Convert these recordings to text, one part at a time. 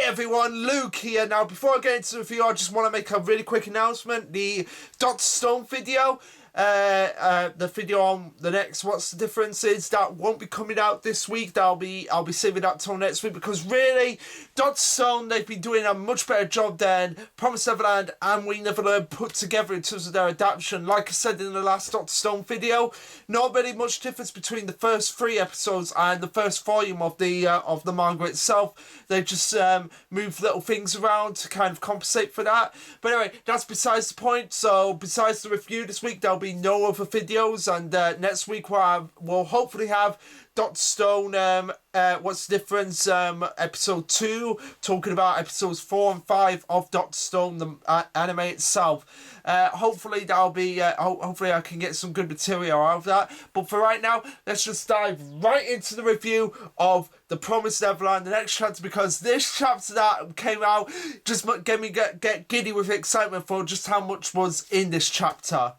Everyone, Luke here. Now, before I get into the review, I just want to make a really quick announcement. The Dr. Stone video, the video on the next What's the Difference is, that won't be coming out this week. I'll be saving that till next week, because really, Dr. Stone, they've been doing a much better job than Promised Neverland and We Neverland put together in terms of their adaptation. Like I said in the last Dr. Stone video, not really much difference between the first 3 episodes and the first volume of the manga itself. They just move little things around to kind of compensate for that. But anyway, that's besides the point. So besides the review this week, there'll be no other videos, and next week we'll hopefully have Dr. Stone, What's the Difference, episode 2, talking about episodes 4 and 5 of Dr. Stone, the anime itself. Hopefully that'll be, hopefully I can get some good material out of that. But for right now, let's just dive right into the review of The Promised Neverland, the next chapter, because this chapter that came out just get me get giddy with excitement for just how much was in this chapter.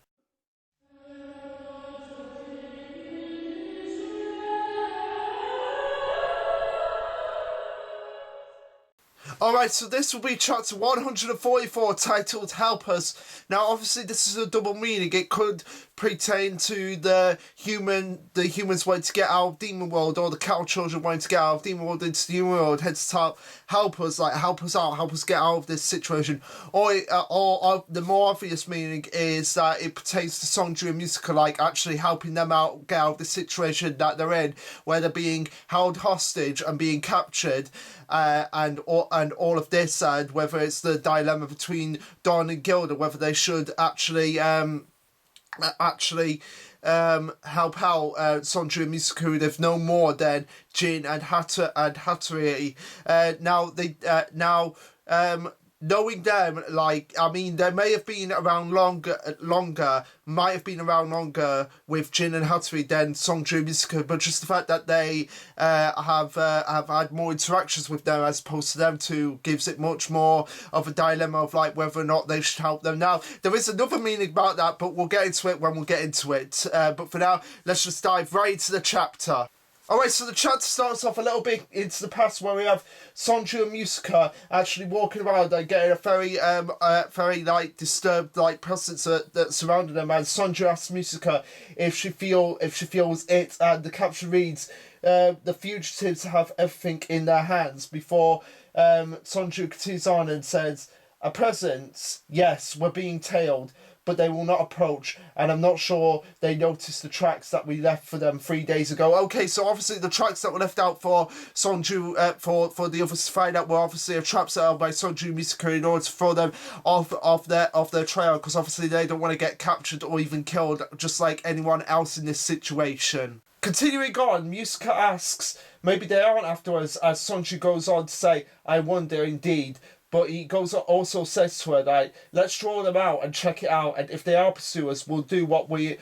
Alright, so this will be chapter 144, titled Help Us. Now, obviously, this is a double meaning. It could pertain to the humans wanting to get out of Demon World, or the cow children wanting to get out of Demon World into the human world, hence help us, like help us out, help us get out of this situation. Or the more obvious meaning is that it pertains to Sonju and Musica, like actually helping them out, get out of the situation that they're in, where they're being held hostage and being captured, and all of this, and whether it's the dilemma between Dawn and Gilda, whether they should actually help out Sonju and Misaku if no more than Jin and Hattori. Knowing them, like, I mean, they may have been around might have been around longer with Jin and Hattori than Sonju and Misaku, but just the fact that they have had more interactions with them as opposed to them two gives it much more of a dilemma of like whether or not they should help them. Now, there is another meaning about that, but we'll get into it when we'll get into it. But for now, let's just dive right into the chapter. Alright, so the chapter starts off a little bit into the past, where we have Sonju and Musica actually walking around and getting a very like disturbed like presence that surrounded them, and Sonju asks Musica if she feels it, and the caption reads, the fugitives have everything in their hands, before Sonju continues on and says, a presence, yes, we're being tailed, but they will not approach, and I'm not sure they noticed the tracks that we left for them 3 days ago. Okay, so obviously the tracks that were left out for Sonju, for the others to find out, were obviously a trap set out by Sonju and Misaka in order to throw them off their trail, because obviously they don't want to get captured or even killed, just like anyone else in this situation. Continuing on, Musica asks, maybe they aren't after us, as Sonju goes on to say, I wonder indeed. But he also says to her, like, let's draw them out and check it out, and if they are pursue us, we'll do what we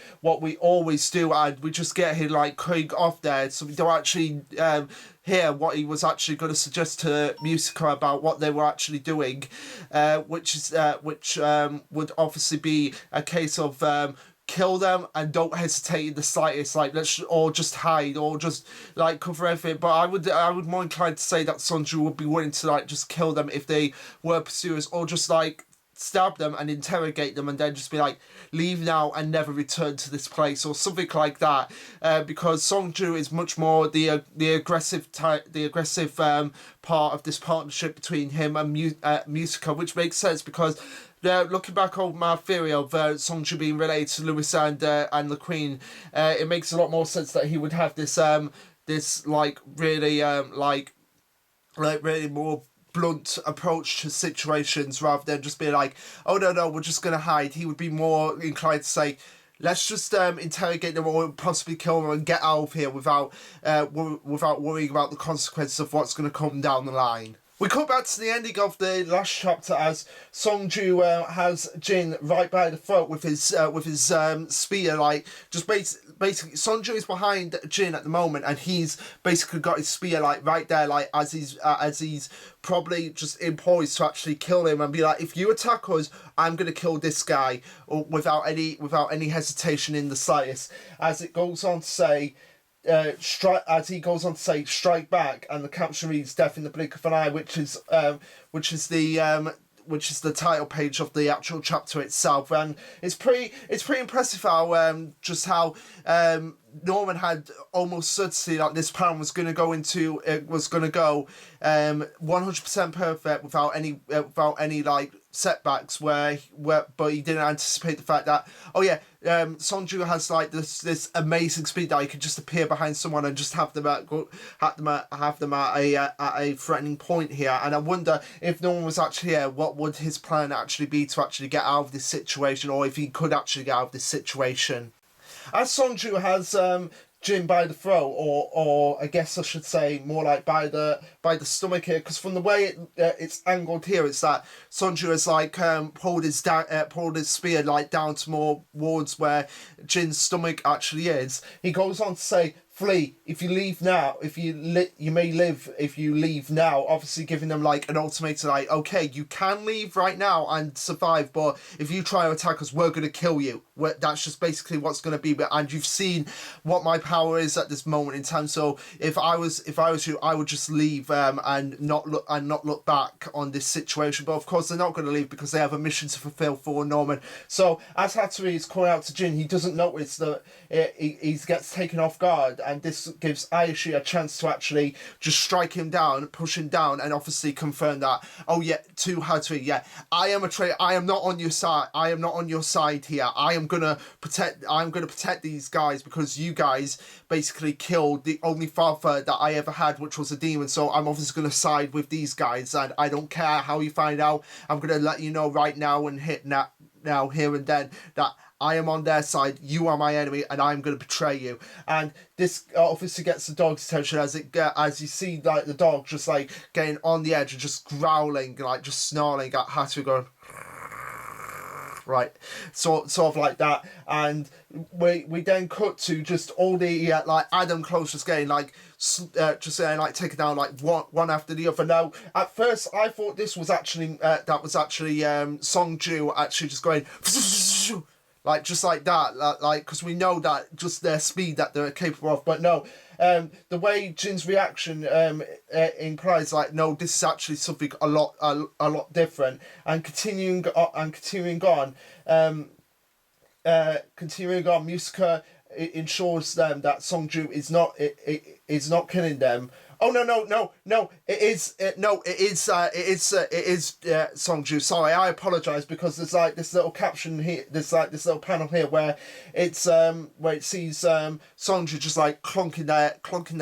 always do, and we just get him like Craig off there, so we don't actually hear what he was actually going to suggest to Musica about what they were actually doing, which would obviously be a case of kill them and don't hesitate in the slightest, like or just hide, or just like cover everything. But I would more inclined to say that Sonju would be willing to like just kill them if they were pursuers, or just like stab them and interrogate them and then just be like, leave now and never return to this place, or something like that, because Sonju is much more the aggressive part of this partnership between him and Musica, which makes sense because looking back on my theory of Sonju being related to Lewis and the Queen, it makes a lot more sense that he would have this like really really more blunt approach to situations, rather than just being like, oh no, we're just gonna hide. He would be more inclined to say, let's just interrogate them or possibly kill them and get out of here without worrying about the consequences of what's going to come down the line. We come back to the ending of the last chapter as Sonju has Jin right by the throat with his spear, like just basically Sonju is behind Jin at the moment, and he's basically got his spear like right there, like as he's probably just in poised to actually kill him and be like, if you attack us, I'm gonna kill this guy, or without any hesitation in the slightest. As it goes on to say, as he goes on to say, strike back, and the caption reads "Death in the blink of an eye," which is the title page of the actual chapter itself, and it's pretty impressive how Norman had almost certainty that this plan was going to go 100% perfect without any like setbacks but he didn't anticipate the fact that Sonju has like this amazing speed that he could just appear behind someone and just have them at a threatening point here. And I wonder if no one was actually here, what would his plan actually be to actually get out of this situation, or if he could actually get out of this situation. As Sonju has Jin by the throat, or I guess I should say more like by the stomach here, because from the way it's angled here, it's that Sonju has like pulled his spear like down to more towards where Jin's stomach actually is. He goes on to say, "Flee if you leave now. You may live if you leave now." Obviously, giving them like an ultimatum, like, okay, you can leave right now and survive, but if you try to attack us, we're gonna kill you. That's just basically what's gonna be. And you've seen what my power is at this moment in time. So if I was you, I would just leave and not look back on this situation. But of course, they're not gonna leave because they have a mission to fulfill for Norman. So as Hatsuri is calling out to Jin, he doesn't notice that he gets taken off guard. And this gives Aishi a chance to actually just strike him down, push him down, and obviously confirm that, to Hatsuri, I am a traitor. I am not on your side. I am not on your side here. I'm gonna protect these guys because you guys basically killed the only father that I ever had, which was a demon. So I'm obviously gonna side with these guys, and I don't care how you find out. I'm gonna let you know right now and now here and then that I am on their side, you are my enemy, and I'm going to betray you. And this obviously gets the dog's attention as you see like the dog just like getting on the edge and just growling, like just snarling at Hatsuri, going right, sort of like that. And we then cut to just all the like Adam close just getting like taken down like one after the other. Now at first I thought this was actually Sonju actually just going like just like that, like because we know that just their speed that they're capable of, but no, the way Jin's reaction implies like, no, this is actually something a lot different. And continuing on, Musica ensures them that Sonju is not killing them. Oh no! It is Sonju. Sorry, I apologize, because there's like this little caption here. There's like this little panel here where it's where it sees Sonju just like clonking their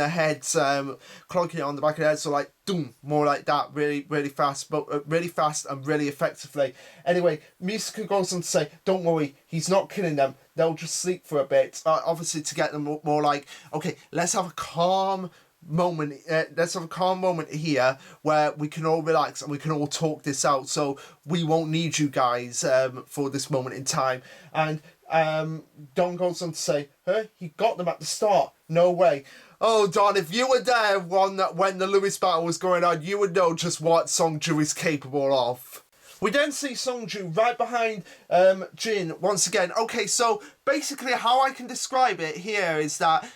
heads, clonking it on the back of their head. So like doom, more like that, really fast, but really fast and really effectively. Anyway, Musica goes on to say, "Don't worry, he's not killing them. They'll just sleep for a bit." Obviously to get them more like, okay, let's have a calm moment. Let's have a calm moment here where we can all relax and we can all talk this out. So we won't need you guys for this moment in time. And Don goes on to say, "Huh? He got them at the start. No way." Oh, Don, if you were there when the Lewis battle was going on, you would know just what Sonju is capable of. We then see Sonju right behind Jin once again. Okay, so basically how I can describe it here is that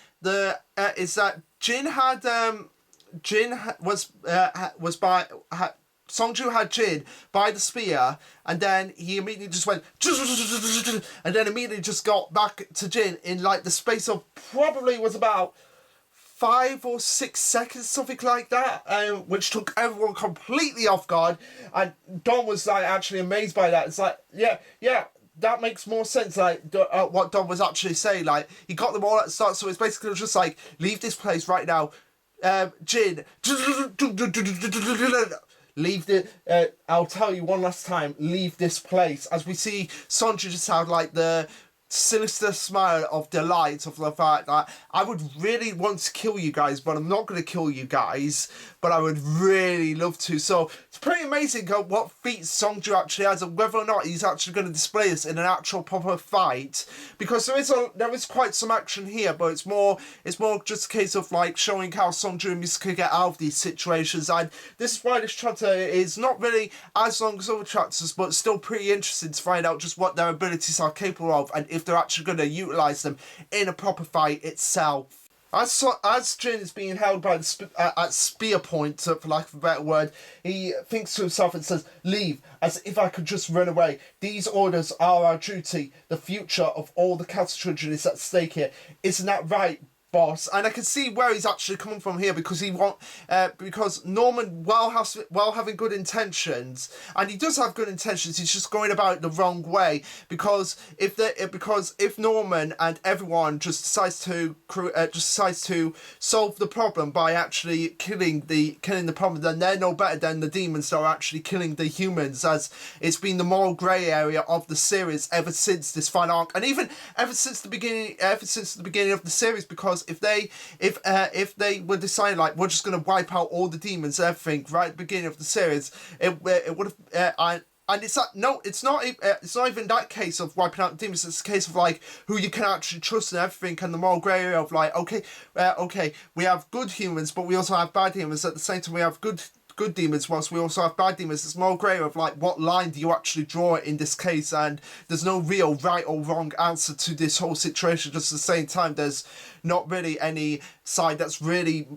Sonju had Jin by the spear, and then he immediately just went, and then immediately just got back to Jin in like the space of probably was about 5 or 6 seconds, something like that, which took everyone completely off guard. And Don was like actually amazed by that. It's like, yeah, that makes more sense, like what Don was actually saying. Like, he got them all at the start, so it's basically just like, leave this place right now. Jin, leave the I'll tell you one last time, leave this place. As we see Sonju just have like the sinister smile of delight of the fact that I would really want to kill you guys, but I'm not going to kill you guys, but I would really love to. So it's pretty amazing what feats Sonju actually has, and whether or not he's actually going to display this in an actual proper fight, because there is quite some action here, but it's more just a case of like showing how Sonju and Musica get out of these situations. And this is why this chapter is not really as long as other chapters, but still pretty interesting to find out just what their abilities are capable of, and if they're actually going to utilize them in a proper fight itself. As Jin is being held by the at spear point, for lack of a better word, he thinks to himself and says, "Leave, as if I could just run away. These orders are our duty. The future of all the cattle children is at stake here. Isn't that right, boss?" And I can see where he's actually coming from here, because because Norman, while having good intentions, and he does have good intentions, he's just going about it the wrong way. Because if Norman and everyone just decides to solve the problem by actually killing the problem, then they're no better than the demons that are actually killing the humans, as it's been the moral grey area of the series ever since this final arc, and even ever since the beginning of the series. Because if they were deciding, like, we're just going to wipe out all the demons and everything right at the beginning of the series, it would have and it's that no, it's not even that case of wiping out demons. It's a case of like who you can actually trust and everything, and the moral grey area of like, okay, we have good humans, but we also have bad humans. At the same time, we have good demons, whilst we also have bad demons. It's more grey of like, what line do you actually draw in this case? And there's no real right or wrong answer to this whole situation. Just at the same time, there's not really any side that's really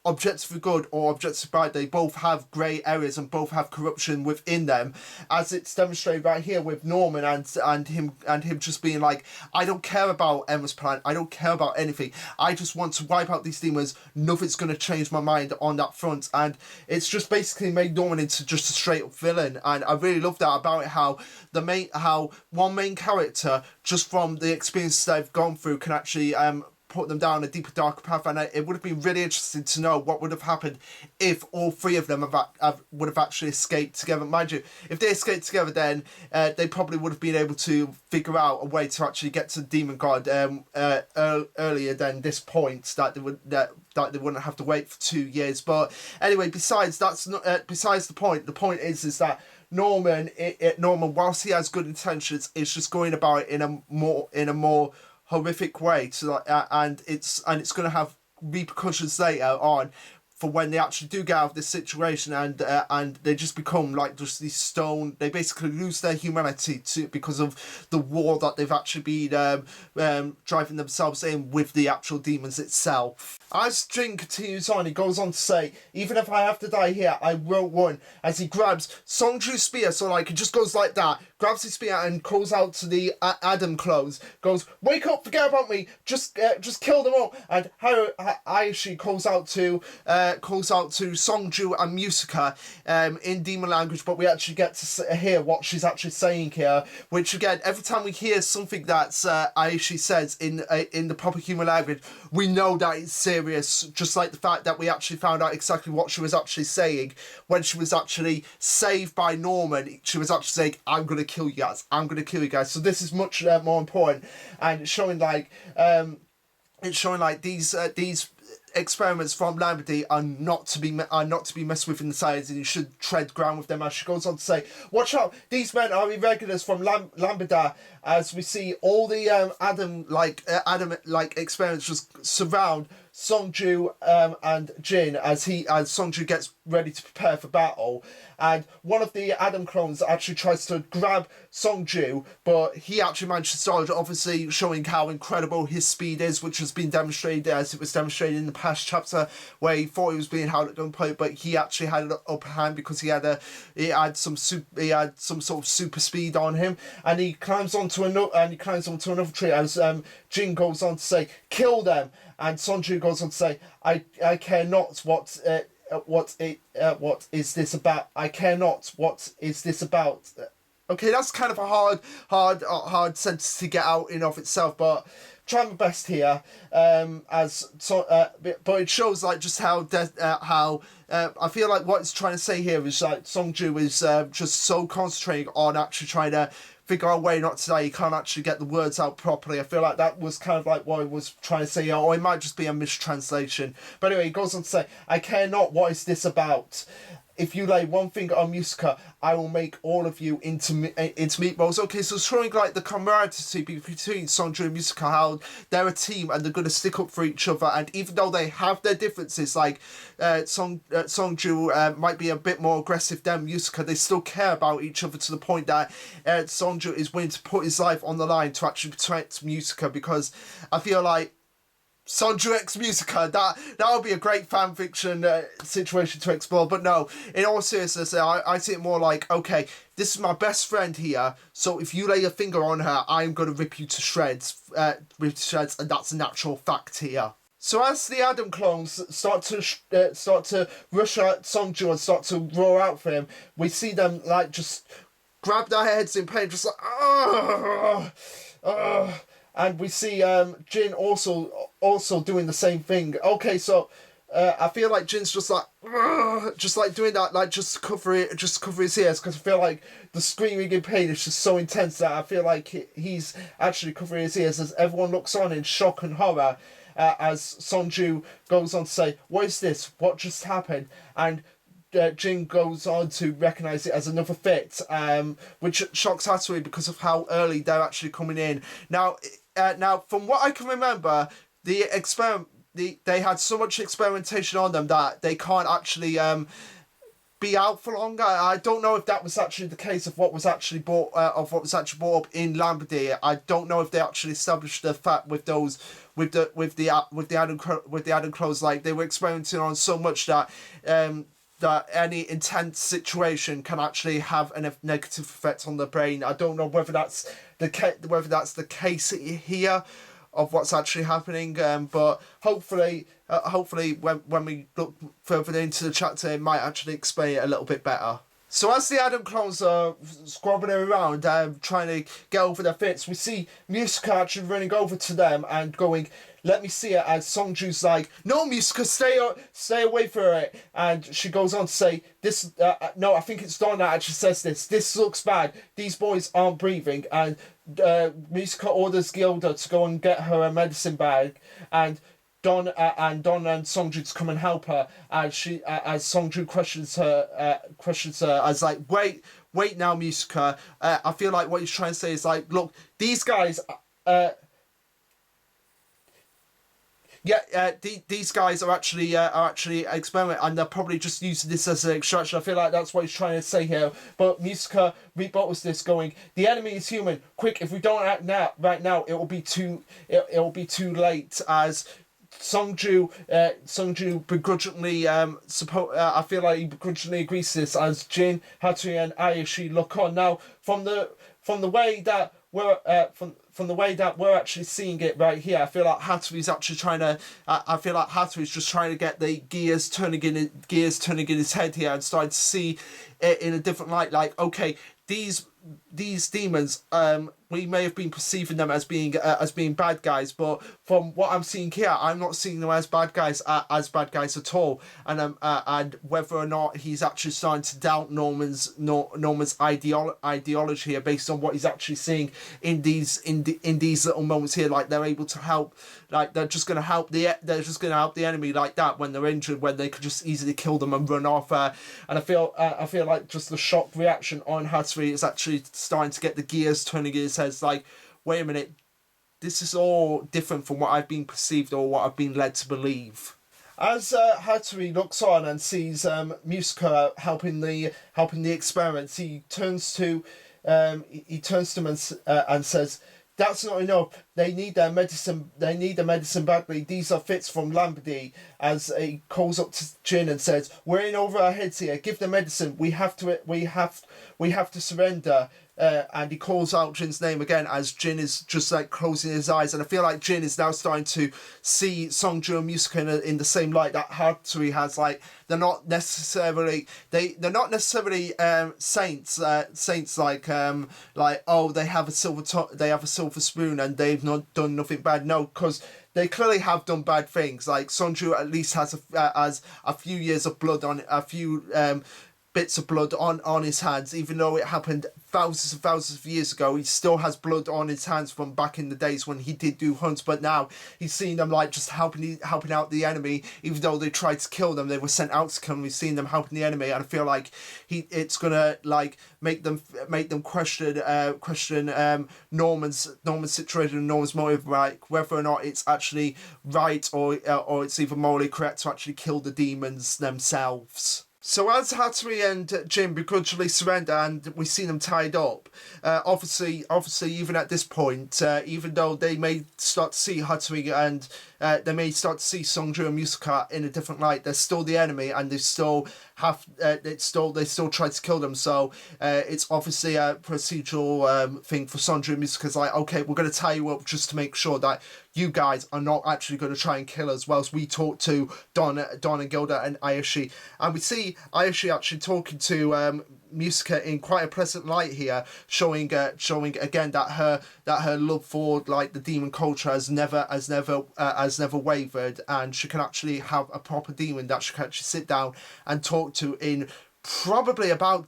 objectively good or objectively bad. They both have grey areas and both have corruption within them, as it's demonstrated right here with Norman and him just being like, I don't care about Emma's plan, I don't care about anything, I just want to wipe out these demons. Nothing's going to change my mind on that front. And it's just basically made Norman into just a straight up villain. And I really love that about it, how one main character, just from the experiences they've gone through, can actually put them down a deeper, darker path. And it would have been really interesting to know what would have happened if all three of them would have actually escaped together. Mind you, if they escaped together, then they probably would have been able to figure out a way to actually get to the Demon God earlier than this point, that they wouldn't have to wait for 2 years. But anyway, besides the point. The point is that Norman, whilst he has good intentions, is just going about it in a more horrific way, and it's going to have repercussions later on for when they actually do get out of this situation, and they just become like just these stone. They basically lose their humanity because of the war that they've actually been driving themselves in with the actual demons itself. As Jin continues on, he goes on to say, even if I have to die here, I will win, as he grabs Songju's spear. So like, he just goes like that, grabs his spear and calls out to the Adam clones, goes, wake up, forget about me, just kill them all. And Aishi calls out to Songju and Musica in demon language, but we actually get to hear what she's actually saying here, which again, every time we hear something that Aishi says in the proper human language, we know that it's serious. Just like the fact that we actually found out exactly what she was actually saying when she was actually saved by Norman. She was actually saying, I'm going to kill you guys, I'm going to kill you guys. So this is much more important, and it's showing like these experiments from Lambda are not to be messed with in the science, and you should tread ground with them. As she goes on to say, watch out, these men are irregulars from Lambda, as we see all the Adam experiments just surround Songju and Jin as Songju gets ready to prepare for battle. And one of the Adam clones actually tries to grab Songju, but he actually manages to dodge, obviously showing how incredible his speed is, which has been demonstrated as it was demonstrated in the past chapter, where he thought he was being held at gunpoint, but he actually had an upper hand because he had some sort of super speed on him, and he climbs onto another tree as Jin goes on to say, kill them. And Songju goes on to say, I care not what is this about? I care not what is this about. Okay, that's kind of a hard sentence to get out in of itself, but try my best here. But it shows like just how I feel like what it's trying to say here is like Songju is just so concentrating on actually trying to figure out a way not to die. He can't actually get the words out properly. I feel like that was kind of like what I was trying to say, or it might just be a mistranslation. But anyway, he goes on to say, I care not what is this about. If you lay one finger on Musica, I will make all of you into meatballs. Okay, so showing like the camaraderie between Songju and Musica, how they're a team and they're going to stick up for each other. And even though they have their differences, like Songju might be a bit more aggressive than Musica, they still care about each other to the point that Songju is willing to put his life on the line to actually protect Musica, because I feel like Sonju X Musica, that would be a great fan fiction situation to explore. But no, in all seriousness, I see it more like, okay, this is my best friend here, so if you lay a finger on her, I'm going to rip you to shreds, and that's a natural fact here. So as the Adam clones start to rush at Sonju and start to roar out for him, we see them like just grab their heads in pain, just like and we see Jin also doing the same thing. Okay, so I feel like Jin's just like doing that, like just cover his ears, because I feel like the screaming in pain is just so intense that I feel like he's actually covering his ears as everyone looks on in shock and horror. As Sonju goes on to say, "What is this? What just happened?" And Jin goes on to recognise it as another fit, which shocks Hatsui because of how early they're actually coming in. Now, from what I can remember, they had so much experimentation on them that they can't actually be out for longer. I don't know if that was actually the case of what was actually brought up in Lombardy. I don't know if they actually established the fact with the Adam clothes, like they were experimenting on so much that that any intense situation can actually have a negative effect on the brain. I don't know whether that's the case here of what's actually happening, but hopefully when we look further into the chapter, it might actually explain it a little bit better. So as the Adam clones are squabbling around, trying to get over their fits, we see Musica actually running over to them and going, "Let me see it," as Songju's like, "No, Musica, stay away from it." And she goes on to say, "This, no, I think it's Don that actually says this. This looks bad. These boys aren't breathing." And Musica orders Gilda to go and get her a medicine bag, and Don and Songju to come and help her, as Songju questions her as like, wait now, Musica. I feel like what he's trying to say is like, look, these guys, these guys are actually experimenting, and they're probably just using this as an extraction. I feel like that's what he's trying to say here. But Musica rebuttals this, going, "The enemy is human. Quick, if we don't act right now, it will be too late." As Songju begrudgingly I feel like he begrudgingly agrees to this, as Jin, Hatsui and Ayashi look on. Now from the way that we're actually seeing it right here, I feel like Hatsui's actually trying to Hatsui's just trying to get the gears turning in his head here, and starting to see it in a different light. Like, okay, these demons, we may have been perceiving them as being bad guys, but from what I'm seeing here, I'm not seeing them as bad guys at all. And whether or not he's actually starting to doubt Norman's ideology here, based on what he's actually seeing in these little moments here, like they're able to help, like they're just going to help the enemy like that when they're injured, when they could just easily kill them and run off. And I feel like just the shock reaction on Hatsui is actually starting to get the gears turning in his head. It's like, wait a minute, this is all different from what I've been perceived or what I've been led to believe. As Hatsui looks on and sees Musica helping the experiments, he turns to him and says, "That's not enough. They need their medicine. They need the medicine badly. These are fits from Lombardy." As he calls up to Jin and says, "We're in over our heads here. Give the medicine. We have to surrender." And he calls out Jin's name again, as Jin is just like closing his eyes, and I feel like Jin is now starting to see Songju and Musica in the same light that Hatsui has. Like, they're not necessarily saints like oh, they have a silver spoon and they've not done nothing bad. No, because they clearly have done bad things. Like, Sonju at least has a few years of blood on a few bits of blood on his hands, even though it happened thousands and thousands of years ago. He still has blood on his hands from back in the days when he did do hunts, but now he's seen them like just helping out the enemy. Even though they tried to kill them, they were sent out to kill them. We've seen them helping the enemy, and I feel like it's gonna like make them question Norman's situation and Norman's motive, like whether or not it's actually right or it's even morally correct to actually kill the demons themselves. So as Hatsui and Jin begrudgingly surrender and we see them tied up, obviously even at this point, even though they may start to see Hatsui and start to see Song-ju and Musica in a different light. They're still the enemy, and they still have they still try to kill them. So it's obviously a procedural thing for Song-ju and Musica's like, okay, we're going to tie you up just to make sure that you guys are not actually going to try and kill us, whilst we talk to Don and Gilda and Ayashi. And we see Ayashi actually talking to Musica in quite a pleasant light here, showing again that her love for like the demon culture has never wavered, and she can actually have a proper demon that she can actually sit down and talk to in probably about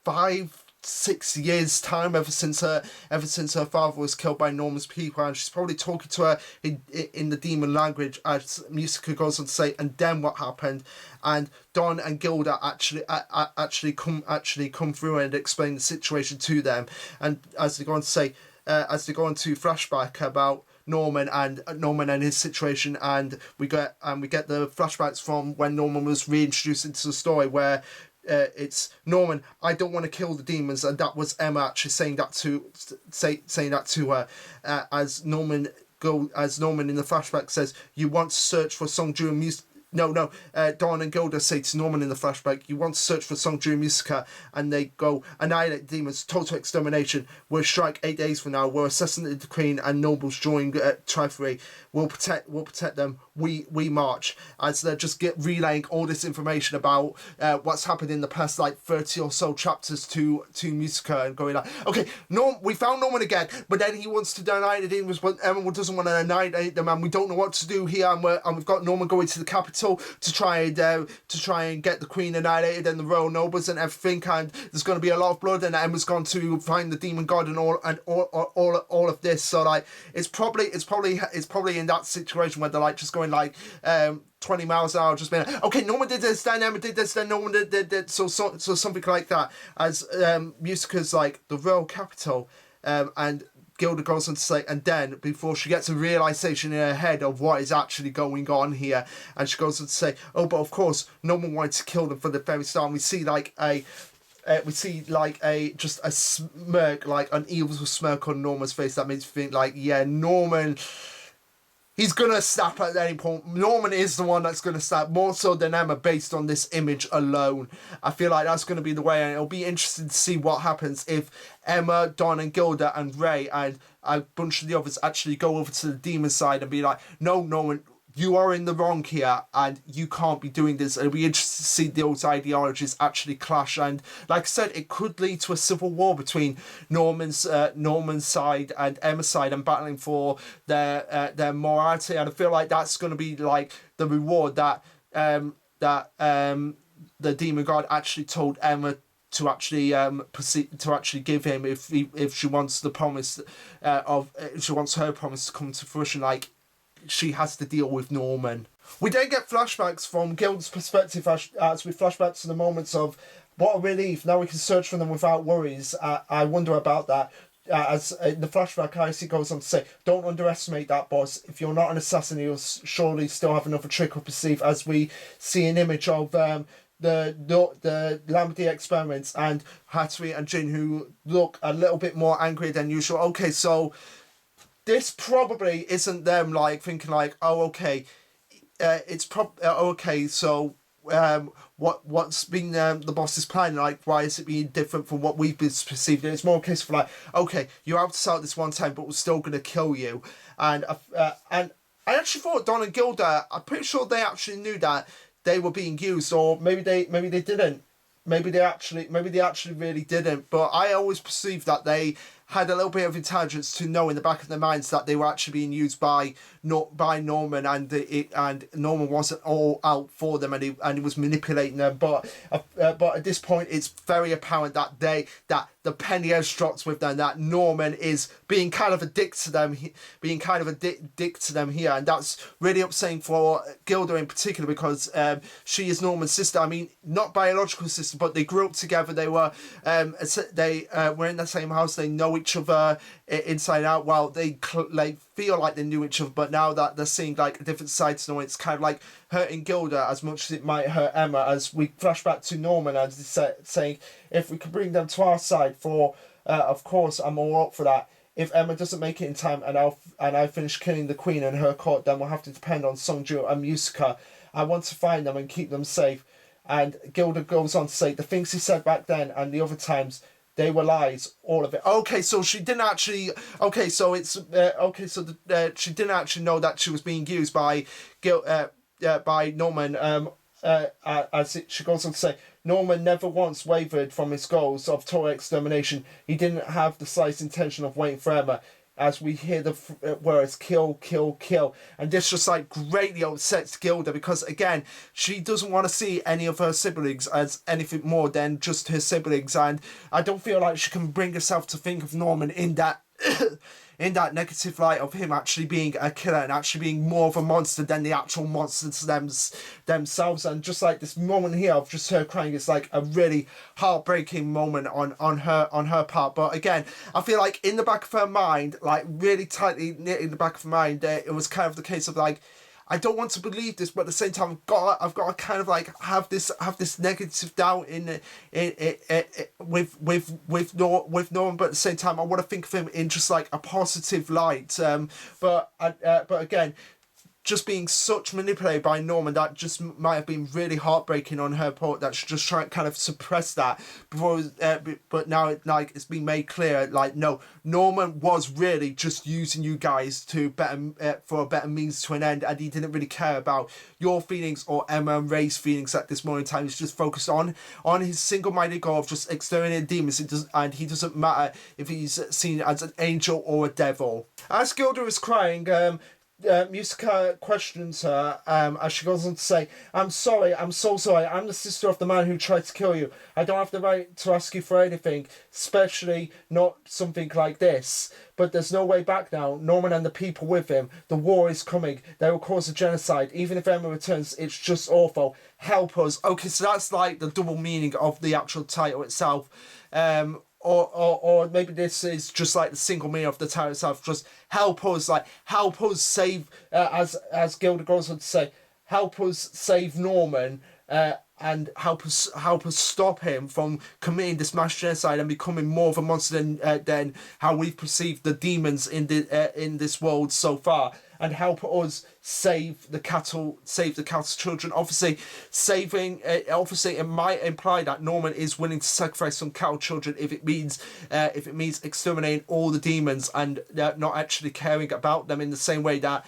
5-6 years time, ever since her father was killed by Norman's people, and she's probably talking to her in the demon language, as Musica goes on to say, and then what happened. And Don and Gilda actually come through and explain the situation to them, and as they go on to say, as they go on to flashback about Norman and his situation, and we get the flashbacks from when Norman was reintroduced into the story, where it's Norman, I don't want to kill the demons, and that was Emma actually saying that to her, as Norman in the flashback says, you want to search for Song-ju and Musica. Don and Gilda say to Norman in the flashback, you want to search for Song-ju and Musica, and they go, annihilate demons, total extermination. We'll strike 8 days from now. We'll assassinate the Queen and nobles join Trifere. We'll protect them. We march. As they're just relaying all this information about what's happened in the past like 30 or so chapters to Musica, and going like, okay, we found Norman again, but then he wants to annihilate the demons, but Emma doesn't want to annihilate them, and we don't know what to do here, and we've got Norman going to the capital to try and get the Queen annihilated and the royal nobles and everything, and there's going to be a lot of blood, and Emma's gone to find the demon god and all of this. So like it's probably in that situation where they're like just going like 20 miles an hour, just being like, okay, Norman did this, then Emma did this, then Norman did so something like that, as Musica's like the royal capital, and Gilda goes on to say, and then before she gets a realization in her head of what is actually going on here, and she goes on to say, oh, but of course Norman wanted to kill them from the very start. And we see just a smirk, like an evil smirk on Norman's face that makes me think like, yeah, Norman, he's gonna snap at any point. Norman is the one that's gonna snap, more so than Emma, based on this image alone. I feel like that's gonna be the way, and it'll be interesting to see what happens if Emma, Don and Gilda and Ray and a bunch of the others actually go over to the demon side and be like, no, Norman, you are in the wrong here, and you can't be doing this. It'll be interesting to see those ideologies actually clash, and like I said, it could lead to a civil war between Norman's side and Emma's side, and battling for their morality. And I feel like that's going to be like the reward that the demon god actually told Emma to actually give him if she wants the promise if she wants her promise to come to fruition. Like, she has to deal with Norman. We then get flashbacks from Gilda's perspective as we flashback to the moments of, what a relief, now we can search for them without worries. I wonder about that. As in the flashback, Icy goes on to say, don't underestimate that, boss. If you're not an assassin, you'll surely still have another trick up your sleeve, as we see an image of the Lamedy experiments and Hatsui and Jin, who look a little bit more angry than usual. Okay, so this probably isn't them like thinking like, oh, okay, it's okay, so what's been the boss's plan, like why is it being different from what we've been perceived? And it's more a case of like, okay, you're out to sell this one time, but we're still going to kill you. And I actually thought Don and Gilda, I'm pretty sure they actually knew that they were being used, or maybe they didn't. Maybe they actually really didn't. But I always perceived that they had a little bit of intelligence to know in the back of their minds that they were actually being used by Norman, and Norman wasn't all out for them, and he was manipulating them. But at this point, it's very apparent that the penny has dropped with them, that Norman is being kind of a dick to them, here, and that's really upsetting for Gilda in particular, because she is Norman's sister. I mean, not biological sister, but they grew up together. They were were in the same house. They know each other inside out. Well, they feel like they knew each other, but now that they're seeing like a different side to Norman, it's kind of like hurting Gilda as much as it might hurt Emma. As we flash back to Norman and saying, if we can bring them to our side, for of course I'm all up for that. If Emma doesn't make it in time and I finish killing the queen and her court, then we'll have to depend on Songju and Musica. I want to find them and keep them safe. And Gilda goes on to say, the things he said back then and the other times, they were lies, all of it. Okay, so she didn't actually. Okay, so it's she didn't actually know that she was being used by by Norman. She goes on to say, Norman never once wavered from his goals of total extermination. He didn't have the slightest intention of waiting for Emma. As we hear the words kill, kill, kill. And this just like greatly upsets Gilda because again, she doesn't want to see any of her siblings as anything more than just her siblings. And I don't feel like she can bring herself to think of Norman in that in that negative light of him actually being a killer and actually being more of a monster than the actual monsters themselves. And just like this moment here of just her crying is like a really heartbreaking moment on her part. But again, I feel like in the back of her mind, like really tightly knit in the back of her mind, it was kind of the case of like, I don't want to believe this, but at the same time, I've got to kind of like have this negative doubt with Norman, but at the same time, I want to think of him in just like a positive light. But again, just being such manipulated by Norman, that just might have been really heartbreaking on her part, that she just trying to kind of suppress that before, but now it's been made clear, like, no, Norman was really just using you guys to for a better means to an end, and he didn't really care about your feelings or Emma and Ray's feelings at this moment in time. He's just focused on his single-minded goal of just exterminating demons, and he doesn't matter if he's seen as an angel or a devil. As Gilda is crying, Musica questions her as she goes on to say, I'm sorry, I'm so sorry, I'm the sister of the man who tried to kill you. I don't have the right to ask you for anything, especially not something like this. But there's no way back now. Norman and the people with him, the war is coming. They will cause a genocide. Even if Emma returns, it's just awful. Help us. Okay, so that's like the double meaning of the actual title itself. Or maybe this is just like the single meaning of the title itself, just help us, like help us save, as Gilda goes on to say, help us save Norman, and help us stop him from committing this mass genocide and becoming more of a monster than how we've perceived the demons in this world so far, and help us save the cattle children. Obviously, it might imply that Norman is willing to sacrifice some cattle children if it means exterminating all the demons and not actually caring about them in the same way that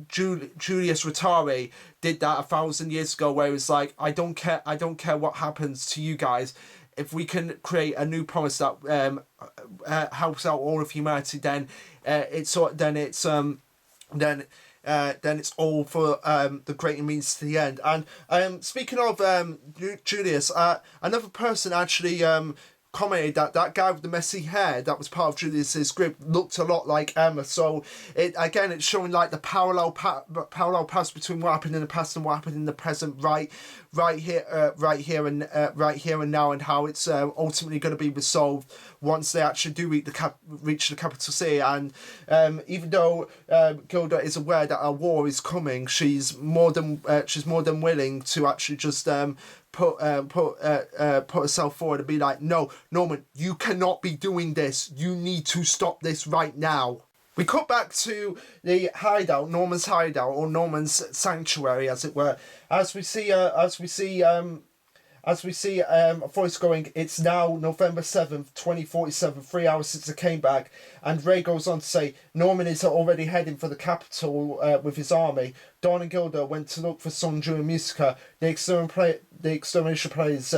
Julius Rotari did that 1,000 years ago, where it's like, I don't care what happens to you guys. If we can create a new promise that helps out all of humanity, then it's all for the greater means to the end. And speaking of Julius, another person actually commented that guy with the messy hair that was part of Julius's group looked a lot like Emma. So it's showing like the parallel paths between what happened in the past and what happened in the present, right here and now, and how it's ultimately going to be resolved once they actually do reach the capital city. And even though Gilda is aware that a war is coming, she's more than willing to actually just put herself forward and be like, no, Norman, you cannot be doing this. You need to stop this right now. We cut back to the hideout, Norman's hideout, or Norman's sanctuary, as it were. As we see a voice going, it's now November 7th, 2047, 3 hours since I came back. And Ray goes on to say, Norman is already heading for the capital with his army. Dawn and Gilda went to look for Sonju and Musica. The extermination play is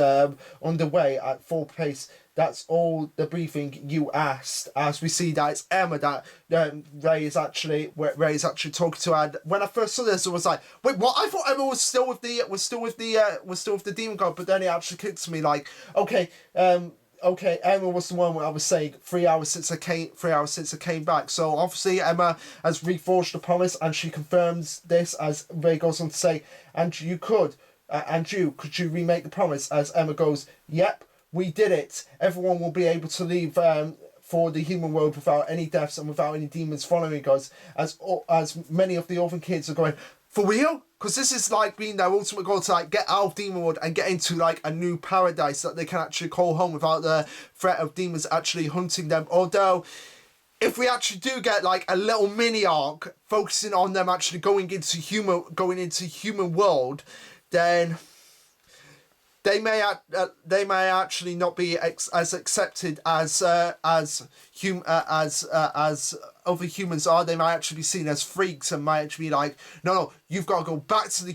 underway at full pace. That's all the briefing you asked. As we see that it's Emma that Ray is actually talking to. And when I first saw this, I was like, wait, what? I thought Emma was still with the demon god. But then it actually clicked to me like, okay, Emma was the one where I was saying 3 hours since I came back. So obviously Emma has reforged the promise, and she confirms this as Ray goes on to say, and could you remake the promise? As Emma goes, yep. We did it. Everyone will be able to leave for the human world without any deaths and without any demons following us. As many of the orphan kids are going, For real? Because this is like being their ultimate goal to like get out of demon world and get into like a new paradise that they can actually call home without the threat of demons actually hunting them. Although, if we actually do get like a little mini arc focusing on them actually going into human world, then they may actually not be as accepted as other humans are. They might actually be seen as freaks and might actually be like, no, you've got to go back to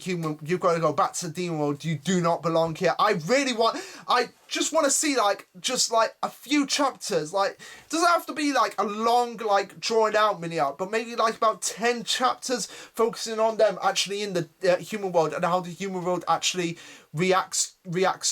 you've got to go back to the demon world. You do not belong here. I just want to see just a few chapters. Like, it doesn't have to be like a long, like drawn out mini arc, but maybe like about 10 chapters focusing on them actually in the human world and how the human world actually reacts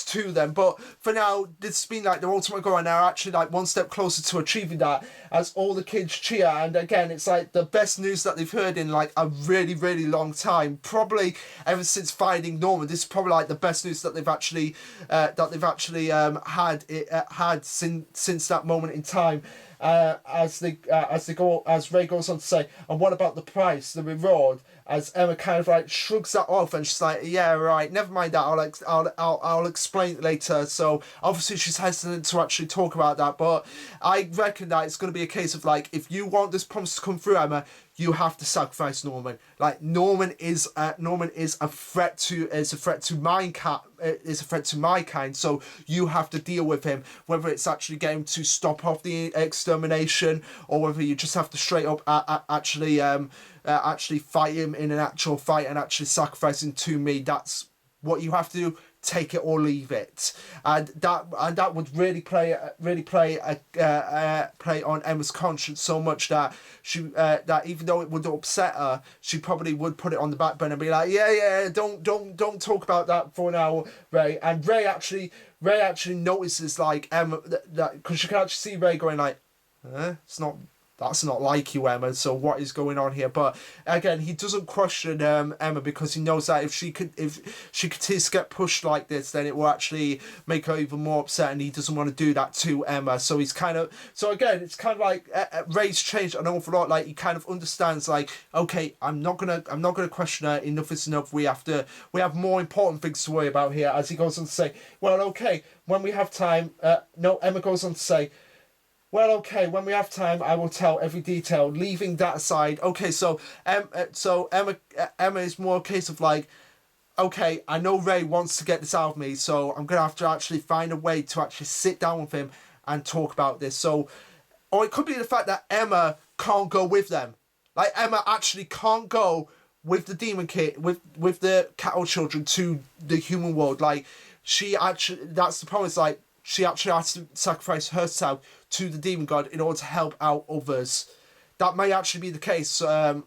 to them. But for now, this has been like the ultimate goal, and they're actually like one step closer to achieving that as all the kids cheer. And again, it's like the best news that they've heard in like a really, really long time, probably ever since finding Norman. This is probably like the best news that they've actually had since that moment in time. As Ray goes on to say, and what about the price, the reward? As Emma kind of like shrugs that off, and she's like, yeah, right, never mind that. I'll explain it later. So obviously she's hesitant to actually talk about that, but I reckon that it's going to be a case of like, if you want this promise to come through, Emma, you have to sacrifice Norman. Like, Norman is a threat to my kind. So you have to deal with him, whether it's actually getting to stop off the extermination, or whether you just have to straight up actually fight him in an actual fight and actually sacrifice him to me. That's what you have to do. Take it or leave it, and that would really play on Emma's conscience so much that that even though it would upset her, she probably would put it on the back burner and be like, yeah, don't talk about that for now, Ray. And Ray actually notices like Emma that because she can actually see Ray going like, that's not like you, Emma, so what is going on here? But again, he doesn't question Emma, because he knows that if she continues to get pushed like this, then it will actually make her even more upset, and he doesn't want to do that to Emma. So he's again, it's kind of like Ray's changed an awful lot. Like, he kind of understands, like, okay, I'm not gonna question her. Enough is enough. We have more important things to worry about here. As he goes on to say, well, okay, when we have time. No, Emma goes on to say, well, okay, when we have time, I will tell every detail. Leaving that aside, okay, so Emma is more a case of like, okay, I know Ray wants to get this out of me, so I'm going to have to actually find a way to actually sit down with him and talk about this. So, or it could be the fact that Emma can't go with them. Like, Emma actually can't go with the demon kid, with the cattle children to the human world. Like, that's the problem, is like, she actually has to sacrifice herself to the demon god in order to help out others. That may actually be the case and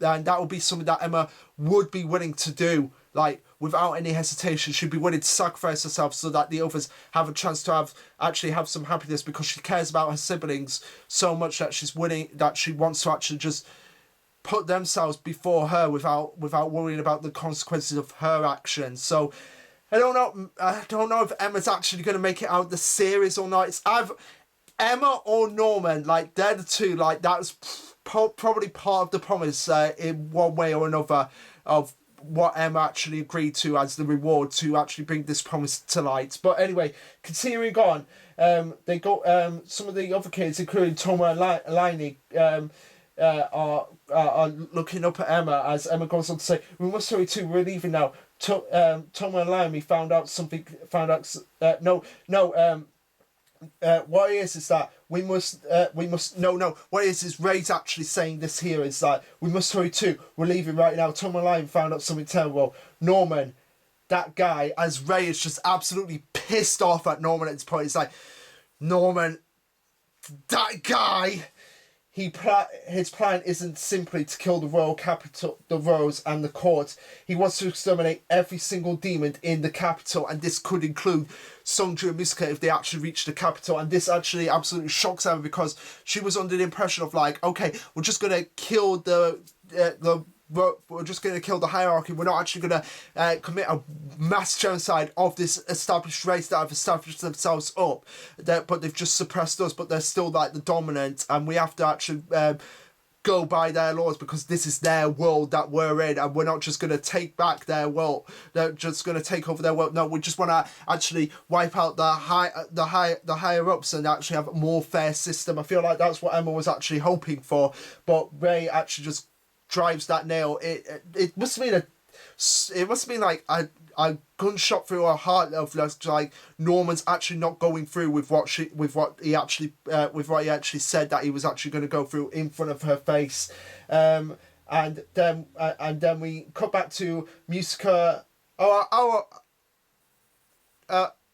that would be something that Emma would be willing to do, like, without any hesitation. She'd be willing to sacrifice herself so that the others have a chance to have some happiness, because she cares about her siblings so much that she wants to actually just put themselves before her without worrying about the consequences of her actions. So I don't know if Emma's actually going to make it out of the series or not. It's either Emma or Norman. Like, they're the two. Like, that's probably part of the promise in one way or another of what Emma actually agreed to as the reward to actually bring this promise to light. But anyway, continuing on, they got some of the other kids, including Toma and Lainey, are looking up at Emma as Emma goes on to say, we must hurry too, we're leaving now. Toma and Lainey what it is that what it is Ray's actually saying this here is that we must hurry too, we're leaving right now. Toma and Lainey found out something terrible. Norman, that guy, as Ray is just absolutely pissed off at Norman at this point, it's like, Norman, that guy, his plan isn't simply to kill the royal capital, the royals and the court. He wants to exterminate every single demon in the capital, and this could include Songju and Misuka if they actually reach the capital. And this actually absolutely shocks her, because she was under the impression of like, okay, we're just gonna kill we're just going to kill the hierarchy. We're not actually going to commit a mass genocide of this established race that have established themselves up. But they've just suppressed us, but they're still like the dominant, and we have to actually go by their laws, because this is their world that we're in, and we're not just going to take back their world. They're just going to take over their world. No, we just want to actually wipe out the higher ups and actually have a more fair system. I feel like that's what Emma was actually hoping for, but Ray actually just drives that nail. It must have been like a gunshot through her heart of like Norman's actually not going through with what he actually said that he was actually going to go through in front of her face. And then we cut back to Musica. I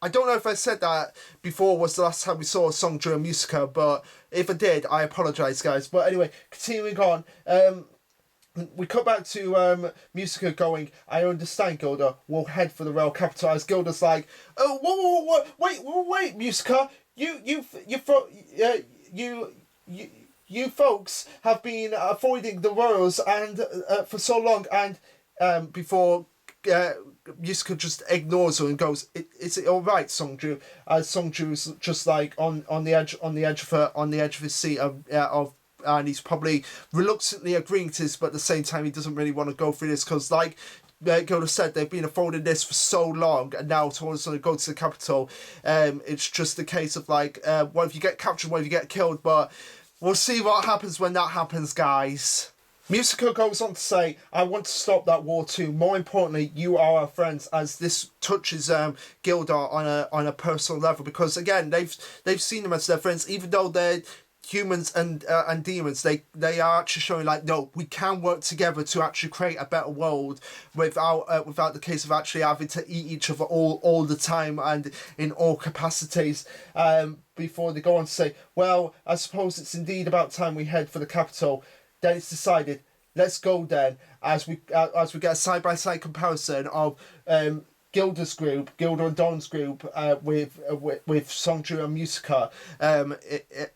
don't know if I said that before was the last time we saw a song during Musica, but if I did, I apologise, guys. But anyway, continuing on, we cut back to Musica going, I understand, Gilda, we'll head for the Royal Capital, as Gilda's like, oh, wait, Musica, you folks have been avoiding the royals and for so long, and before Musica just ignores her and goes, is it all right, Songju? As Songju's just like on the edge of his seat and he's probably reluctantly agreeing to this, but at the same time he doesn't really want to go through this, because like Gilda said, they've been afforded this for so long, and now to all of a sudden go to the capital, it's just a case of like, what if you get captured, what if you get killed? But we'll see what happens when that happens, guys. Musica goes on to say, I want to stop that war too. More importantly, you are our friends, as this touches Gilda on a personal level, because again, they've seen them as their friends, even though they're humans and demons. They are actually showing like, no, we can work together to actually create a better world without the case of actually having to eat each other all the time and in all capacities. Before they go on to say, well, I suppose it's indeed about time we head for the capital. Then it's decided, let's go then, as we get a side-by-side comparison of Gilda's group, Gilda and Don's group, with Songju and Musica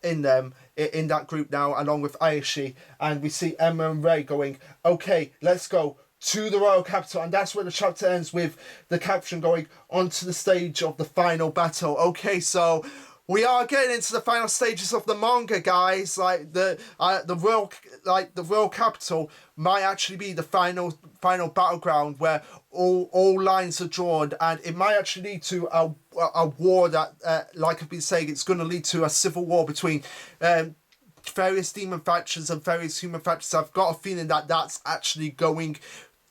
in that group now, along with Aishi, and we see Emma and Ray going, okay, let's go to the Royal Capital, and that's where the chapter ends, with the caption going, onto the stage of the final battle. Okay, so we are getting into the final stages of the manga, guys. Like the Royal Capital might actually be the final battleground where all lines are drawn, and it might actually lead to a war that, like I've been saying, it's going to lead to a civil war between various demon factions and various human factions. I've got a feeling that that's actually going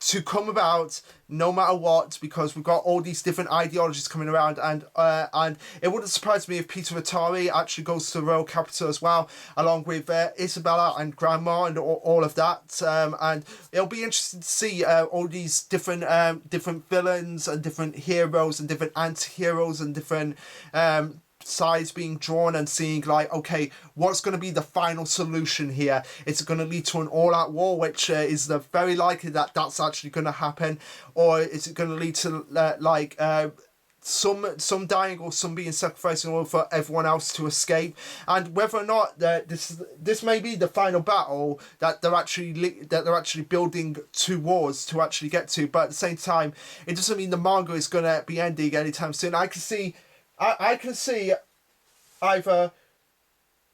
to come about no matter what, because we've got all these different ideologies coming around, and it wouldn't surprise me if Peter Atari actually goes to the Royal Capital as well, along with Isabella and Grandma and all of that, and it'll be interesting to see all these different villains and different heroes and different anti-heroes and different sides being drawn, and seeing like, okay, what's going to be the final solution here? Is it going to lead to an all-out war, which is very likely that's actually going to happen, or is it going to lead to some dying or some being sacrificed in order for everyone else to escape? And whether or not this may be the final battle that they're actually building towards to actually get to, but at the same time, it doesn't mean the manga is going to be ending anytime soon. I can see either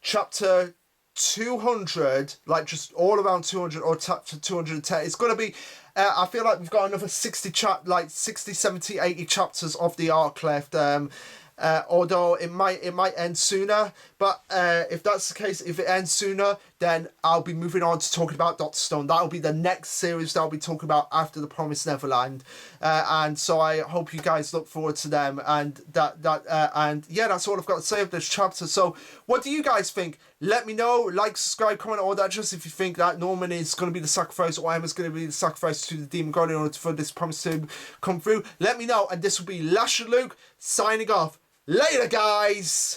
chapter 200, like just all around 200, or chapter 210. It's going to be, I feel like we've got another 60, 70, 80 chapters of the arc left. Although it might end sooner, but if that's the case, if it ends sooner, then I'll be moving on to talking about Dr. Stone. That'll be the next series that I'll be talking about after The Promised Neverland, and so I hope you guys look forward to them. And and yeah, that's all I've got to say of this chapter. So what do you guys think? Let me know. Like, subscribe, comment, all that. Just if you think that Norman is going to be the sacrifice, or Emma's going to be the sacrifice to the Demon God in order for this promise to come through, let me know. And this will be Lasher Luke signing off. Later, guys!